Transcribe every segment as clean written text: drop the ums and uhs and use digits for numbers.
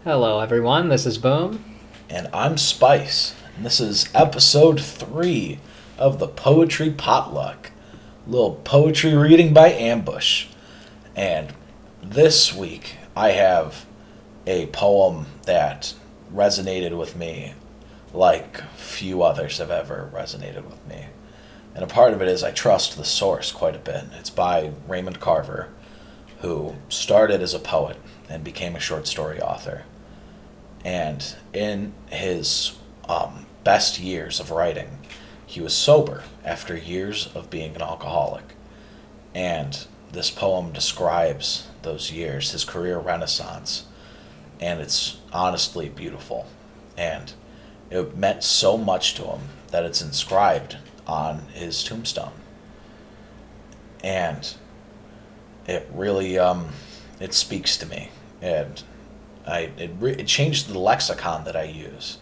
Hello, everyone. This is Boom. And I'm Spice, and this is episode 3 of the Poetry Potluck. Little poetry reading by ambush. And this week I have a poem that resonated with me like few others have ever resonated with me. And a part of it is I trust the source quite a bit. It's by Raymond Carver, who started as a poet and became a short story author. And in his best years of writing, he was sober after years of being an alcoholic. And this poem describes those years, his career renaissance, and it's honestly beautiful. And it meant so much to him that it's inscribed on his tombstone. And it really it speaks to me. And it changed the lexicon that I use.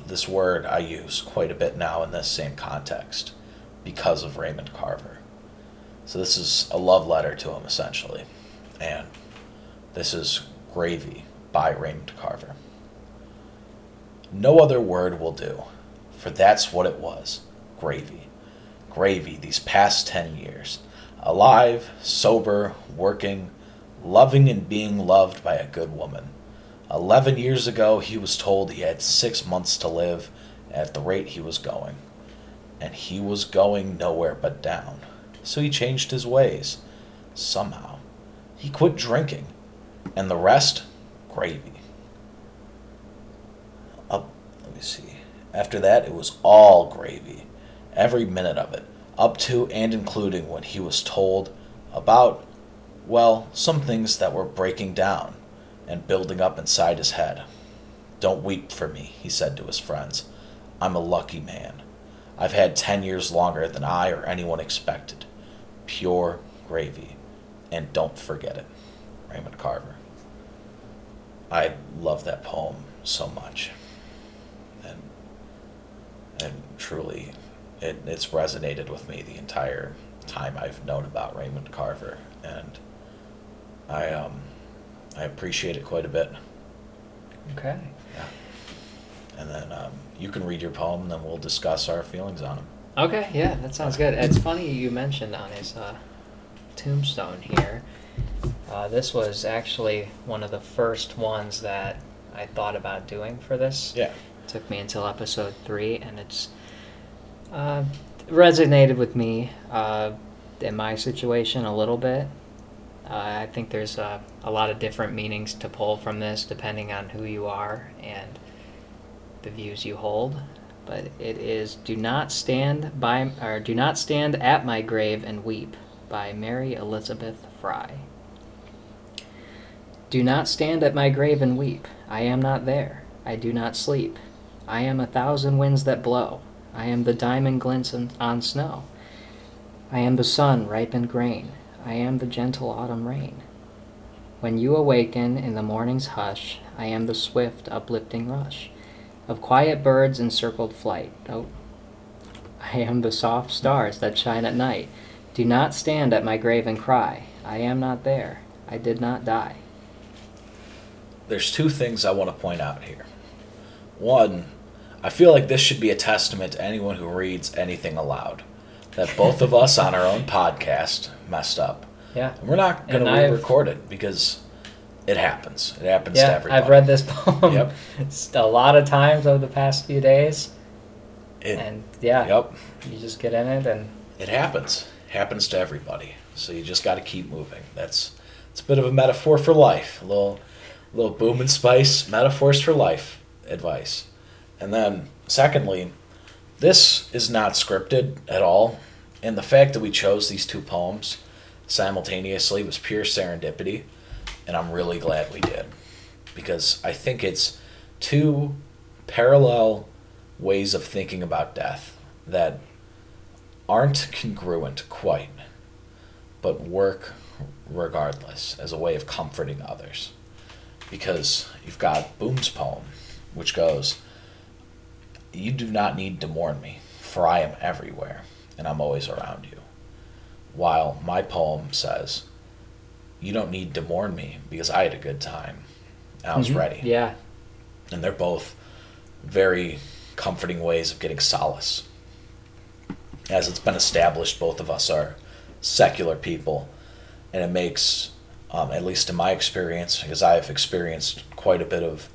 This word I use quite a bit now in this same context because of Raymond Carver. So this is a love letter to him, essentially. And this is Gravy by Raymond Carver. No other word will do, for that's what it was, gravy. Gravy these past 10 years. Alive, sober, working, loving and being loved by a good woman. 11 years ago, he was told he had 6 months to live at the rate he was going. And he was going nowhere but down. So he changed his ways. Somehow. He quit drinking. And the rest, gravy. Let me see. After that, it was all gravy. Every minute of it. Up to and including when he was told about, well, some things that were breaking down and building up inside his head. Don't weep for me, he said to his friends. I'm a lucky man. I've had 10 years longer than I or anyone expected. Pure gravy. And don't forget it. Raymond Carver. I love that poem so much. And truly, it's resonated with me the entire time I've known about Raymond Carver. And I appreciate it quite a bit. Okay. Yeah. And then you can read your poem, and then we'll discuss our feelings on him. Okay, yeah, that sounds good. It's funny you mentioned on his tombstone here. This was actually one of the first ones that I thought about doing for this. Yeah. It took me until episode 3, and it's resonated with me in my situation a little bit. I think there's a lot of different meanings to pull from this depending on who you are and the views you hold. But it is Do Not Stand at My Grave and Weep by Mary Elizabeth Fry. Do not stand at my grave and weep. I am not there. I do not sleep. I am 1,000 winds that blow. I am the diamond glints on snow. I am the sun ripened grain. I am the gentle autumn rain. When you awaken in the morning's hush, I am the swift uplifting rush of quiet birds in circled flight. Oh, I am the soft stars that shine at night. Do not stand at my grave and cry. I am not there. I did not die. There's 2 things I want to point out here. One, I feel like this should be a testament to anyone who reads anything aloud. That both of us on our own podcast messed up. Yeah. And we're not going to re-record it because it happens. It happens to everybody. I've read this poem Yep. a lot of times over the past few days. Yep. You just get in it and... It happens. It happens to everybody. So you just got to keep moving. It's a bit of a metaphor for life. A little Boom and Spice metaphors for life advice. And then, secondly, this is not scripted at all, and the fact that we chose these 2 poems simultaneously was pure serendipity, and I'm really glad we did, because I think it's 2 parallel ways of thinking about death that aren't congruent quite, but work regardless as a way of comforting others. Because you've got Boom's poem, which goes, you do not need to mourn me, for I am everywhere, and I'm always around you. While my poem says, you don't need to mourn me, because I had a good time, I was ready. Yeah. And they're both very comforting ways of getting solace. As it's been established, both of us are secular people, and it makes, at least in my experience, because I've experienced quite a bit of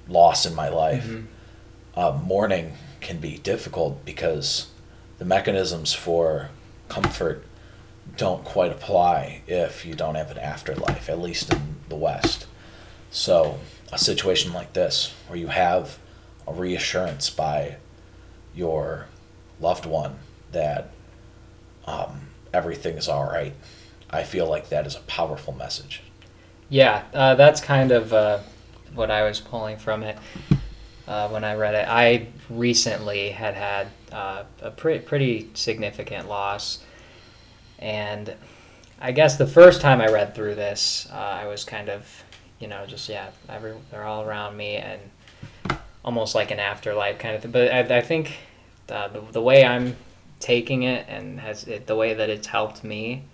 loss in my life, mourning can be difficult because the mechanisms for comfort don't quite apply if you don't have an afterlife, at least in the West. So a situation like this, where you have a reassurance by your loved one that everything is all right, I feel like that is a powerful message. Yeah, that's kind of what I was pulling from it when I read it. I recently had a pretty significant loss, and I guess the first time I read through this, I was kind of, they're all around me and almost like an afterlife kind of thing. But I think the way I'm taking it and the way that it's helped me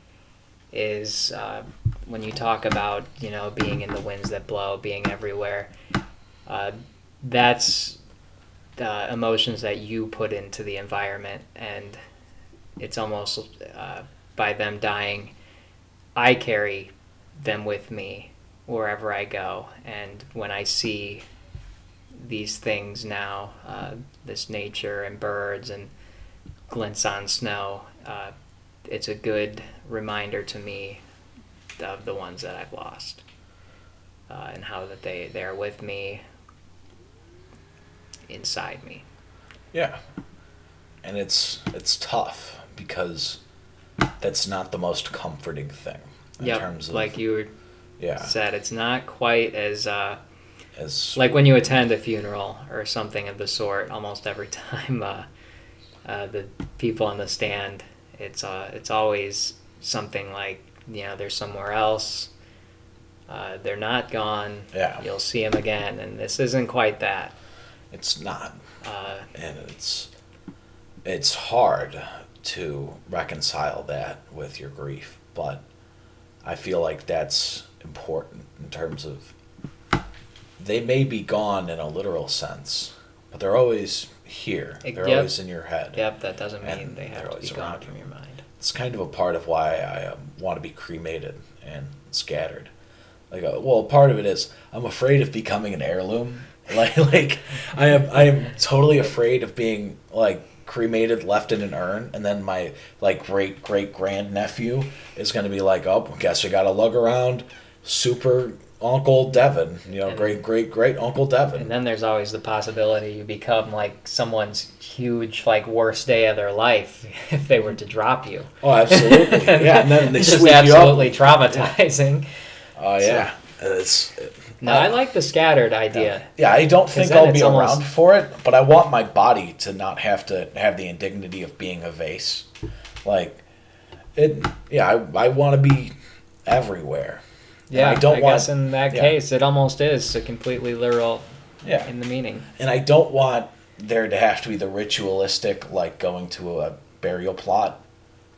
is when you talk about, being in the winds that blow, being everywhere, that's the emotions that you put into the environment, and it's almost by them dying, I carry them with me wherever I go. And when I see these things now, this nature and birds and glints on snow, it's a good reminder to me of the ones that I've lost, and how that they are with me, inside me. Yeah. And it's tough because that's not the most comforting thing in terms of, like you said, it's not quite as like when you attend a funeral or something of the sort. Almost every time the people on the stand, it's always something like, they're somewhere else, they're not gone, you'll see them again, and this isn't quite that. It's not, and it's hard to reconcile that with your grief, but I feel like that's important in terms of, they may be gone in a literal sense, but they're always here. They're always in your head. Yep, that doesn't mean they have to be gone from your mind. It's kind of a part of why I want to be cremated and scattered. Part of it is I'm afraid of becoming an heirloom. Like I am totally afraid of being cremated, left in an urn, and then my great grandnephew is going to be like, oh, guess we got to lug around super Uncle Devin, great Uncle Devin. And then there's always the possibility you become someone's huge worst day of their life if they were to drop you. Oh, absolutely. Yeah, and then they just sweep absolutely you up. Traumatizing. Oh yeah, I like the scattered idea. Yeah, I don't think I'll be around for it, but I want my body to not have to have the indignity of being a vase. I want to be everywhere. Yeah, I guess in that case, it almost is a completely literal in the meaning. And I don't want there to have to be the ritualistic, going to a burial plot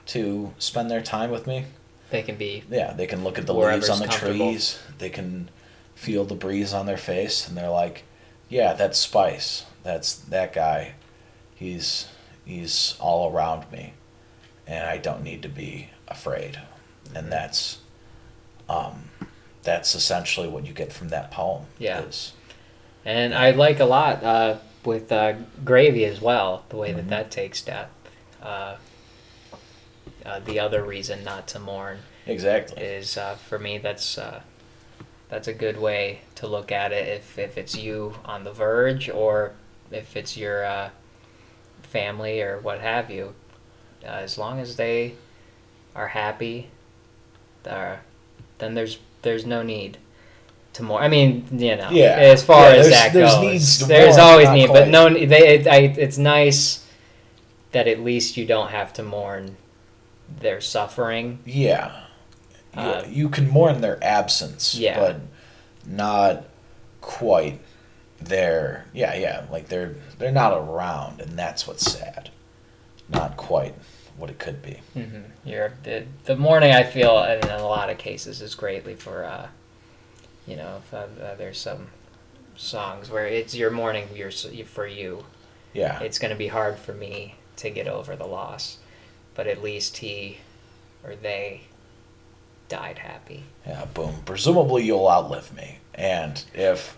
to spend their time with me. They can be... Yeah, they can look at the leaves on the trees. They can feel the breeze on their face, and they're like, yeah, that's Spice. That's that guy. He's all around me, and I don't need to be afraid. And that's essentially what you get from that poem. Yeah. And I like a lot with Gravy as well, the way that takes death. The other reason not to mourn. Exactly. Is for me that's a good way to look at it. If it's you on the verge, or if it's your family or what have you, as long as they are happy, then there's no need to mourn. I mean, as far as that goes, needs to there's mourn, always need, quite. but no, it's nice that at least you don't have to mourn their suffering. Yeah. You can mourn their absence, but not quite their... Yeah, they're not around, and that's what's sad. Not quite what it could be. Mm-hmm. The mourning, I feel, in a lot of cases, is greatly for You know, if, there's some songs where it's your mourning for you. Yeah. It's going to be hard for me to get over the loss, but at least he or they died happy. Yeah, boom. Presumably you'll outlive me. And if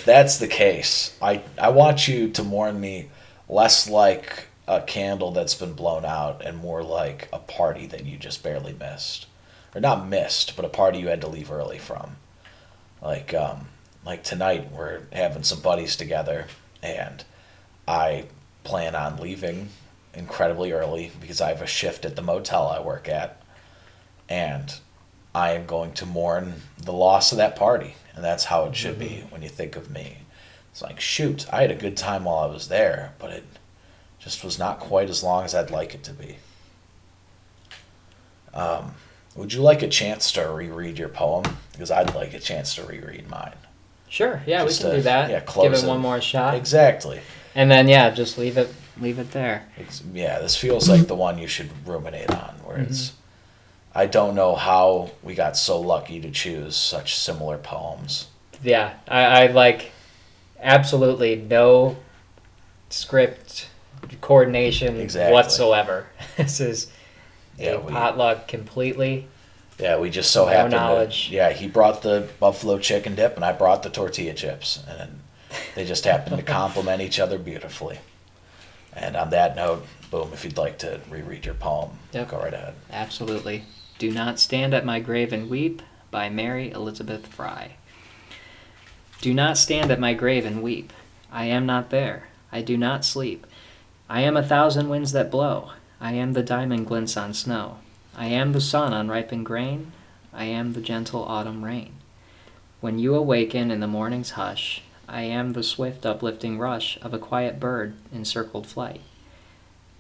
that's the case, I want you to mourn me less like a candle that's been blown out and more like a party that you just barely missed. Or not missed, but a party you had to leave early from. Like tonight we're having some buddies together and I plan on leaving incredibly early because I have a shift at the motel I work at, and I am going to mourn the loss of that party, and that's how it should be when you think of me. It's like, shoot, I had a good time while I was there, but it just was not quite as long as I'd like it to be. Would you like a chance to reread your poem? Because I'd like a chance to reread mine. Sure, yeah, Just we can do that. yeah, close Give it one more shot. Exactly. And then, yeah, just leave it there. Yeah, this feels like the one you should ruminate on, where it's, I don't know how we got so lucky to choose such similar poems. Yeah, I like absolutely no script coordination whatsoever. This is a potluck completely. Yeah, we just so no happened knowledge. Yeah, he brought the buffalo chicken dip and I brought the tortilla chips, and they just happened to complement each other beautifully. And on that note, boom, if you'd like to reread your poem, go right ahead. Absolutely. Do Not Stand at My Grave and Weep by Mary Elizabeth Fry. Do not stand at my grave and weep. I am not there. I do not sleep. I am 1,000 winds that blow. I am the diamond glints on snow. I am the sun on ripened grain. I am the gentle autumn rain. When you awaken in the morning's hush, I am the swift uplifting rush of a quiet bird in circled flight.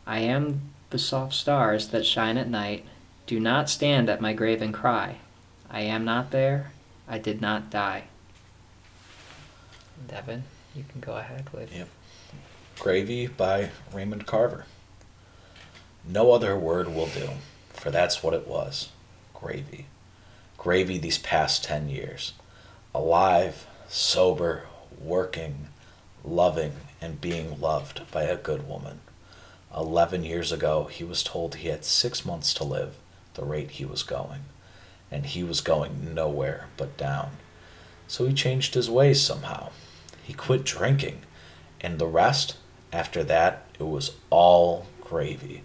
I am the soft stars that shine at night. Do not stand at my grave and cry. I am not there. I did not die. Devin, you can go ahead with. Yep. Gravy by Raymond Carver. No other word will do, for that's what it was. Gravy. Gravy these past 10 years. Alive, sober, working, loving, and being loved by a good woman. 11 years ago, he was told he had 6 months to live, the rate he was going. And he was going nowhere but down. So he changed his ways somehow. He quit drinking. And the rest, after that, it was all gravy.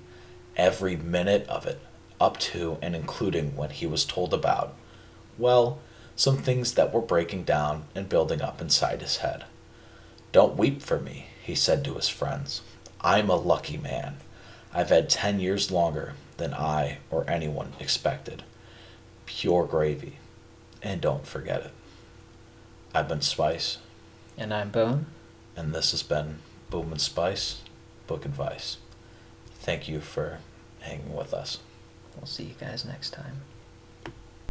Every minute of it, up to and including when he was told about, well, some things that were breaking down and building up inside his head. Don't weep for me, he said to his friends. I'm a lucky man. I've had 10 years longer than I or anyone expected. Pure gravy. And don't forget it. I've been Spice. And I'm Boone. And this has been Boom and Spice, Book Advice. Thank you for hanging with us. We'll see you guys next time.